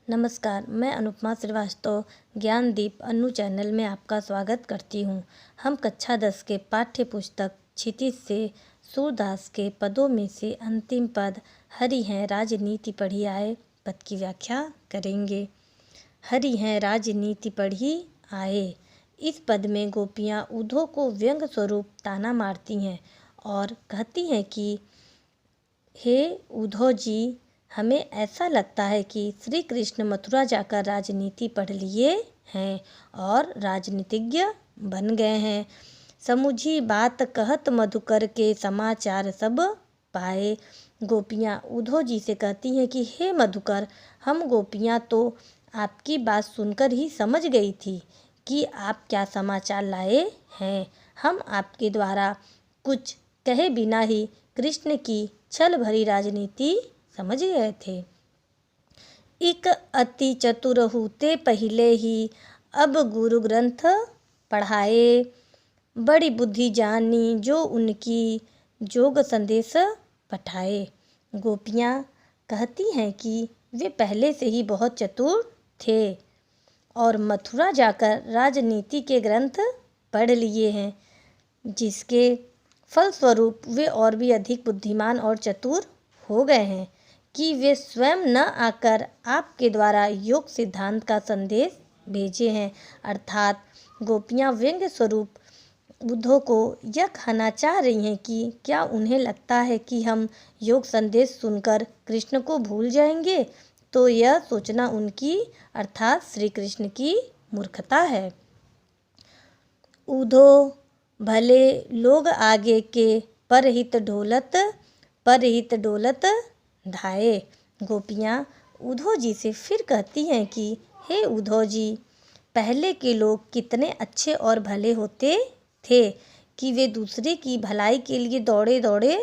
नमस्कार, मैं अनुपमा श्रीवास्तव ज्ञानदीप अनु चैनल में आपका स्वागत करती हूँ। हम कक्षा 10 के पाठ्य पुस्तक क्षितिज से सूरदास के पदों में से अंतिम पद हरि हैं राजनीति पढ़ी आए पद की व्याख्या करेंगे। हरि हैं राजनीति पढ़ी आए। इस पद में गोपियाँ उद्धव को व्यंग स्वरूप ताना मारती हैं और कहती हैं कि हे उद्धव जी, हमें ऐसा लगता है कि श्री कृष्ण मथुरा जाकर राजनीति पढ़ लिए हैं और राजनीतिज्ञ बन गए हैं। समुझी बात कहत मधुकर के समाचार सब पाए। गोपियाँ उद्धव जी से कहती हैं कि हे मधुकर, हम गोपियाँ तो आपकी बात सुनकर ही समझ गई थी कि आप क्या समाचार लाए हैं। हम आपके द्वारा कुछ कहे बिना ही कृष्ण की छल भरी राजनीति समझ गए थे। एक अति चतुर होते पहले ही अब गुरु ग्रंथ पढ़ाए। बड़ी बुद्धि जानी जो उनकी जोग संदेश पठाए। गोपियाँ कहती हैं कि वे पहले से ही बहुत चतुर थे और मथुरा जाकर राजनीति के ग्रंथ पढ़ लिए हैं, जिसके फलस्वरूप वे और भी अधिक बुद्धिमान और चतुर हो गए हैं कि वे स्वयं न आकर आपके द्वारा योग सिद्धांत का संदेश भेजे हैं। अर्थात गोपियाँ व्यंग्य स्वरूप उद्धव को यह कहना चाह रही हैं कि क्या उन्हें लगता है कि हम योग संदेश सुनकर कृष्ण को भूल जाएंगे, तो यह सोचना उनकी अर्थात श्री कृष्ण की मूर्खता है। उद्धव भले लोग आगे के परहित डोलत धाये। गोपियाँ उद्धव जी से फिर कहती हैं कि हे उद्धव जी, पहले के लोग कितने अच्छे और भले होते थे कि वे दूसरे की भलाई के लिए दौड़े दौड़े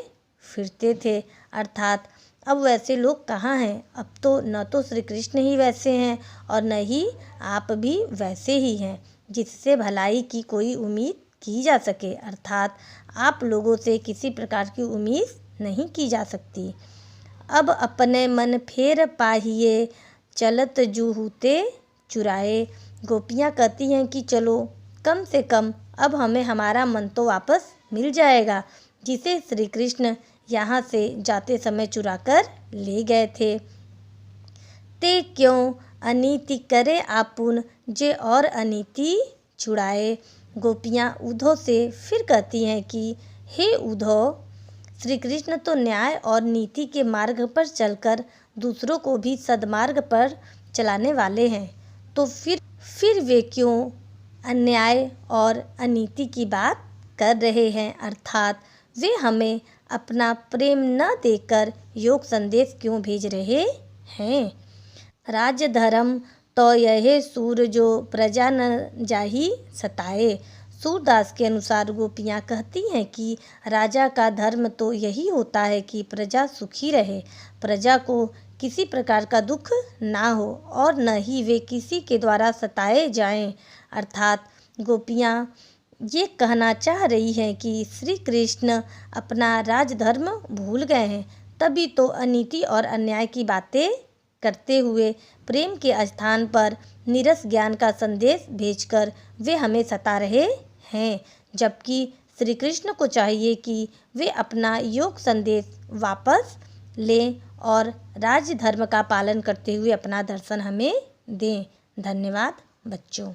फिरते थे। अर्थात अब वैसे लोग कहाँ हैं। अब तो न तो श्री कृष्ण ही वैसे हैं और न ही आप भी वैसे ही हैं जिससे भलाई की कोई उम्मीद की जा सके। अर्थात आप लोगों से किसी प्रकार की उम्मीद नहीं की जा सकती। अब अपने मन फेर पाहिए चलत जूहूते चुराए। गोपियाँ कहती हैं कि चलो कम से कम अब हमें हमारा मन तो वापस मिल जाएगा, जिसे श्री कृष्ण यहाँ से जाते समय चुरा कर ले गए थे। ते क्यों अनीति करे आपुन जे और अनीति छुड़ाए। गोपियाँ उद्धव से फिर कहती हैं कि हे उद्धव, श्री कृष्ण तो न्याय और नीति के मार्ग पर चलकर दूसरों को भी सद्मार्ग पर चलाने वाले हैं, तो फिर वे क्यों अन्याय और अनीति की बात कर रहे हैं। अर्थात वे हमें अपना प्रेम न देकर योग संदेश क्यों भेज रहे हैं। राज्य धर्म तो यह सूर जो प्रजा न जाही सताए। सूरदास के अनुसार गोपियाँ कहती हैं कि राजा का धर्म तो यही होता है कि प्रजा सुखी रहे, प्रजा को किसी प्रकार का दुख ना हो और न ही वे किसी के द्वारा सताए जाएं। अर्थात गोपियाँ ये कहना चाह रही हैं कि श्री कृष्ण अपना राजधर्म भूल गए हैं, तभी तो अनीति और अन्याय की बातें करते हुए प्रेम के स्थान पर नीरस ज्ञान का संदेश भेजकर वे हमें सता रहे हैं, जबकि श्री कृष्ण को चाहिए कि वे अपना योग संदेश वापस लें और राज्य धर्म का पालन करते हुए अपना दर्शन हमें दें। धन्यवाद बच्चों।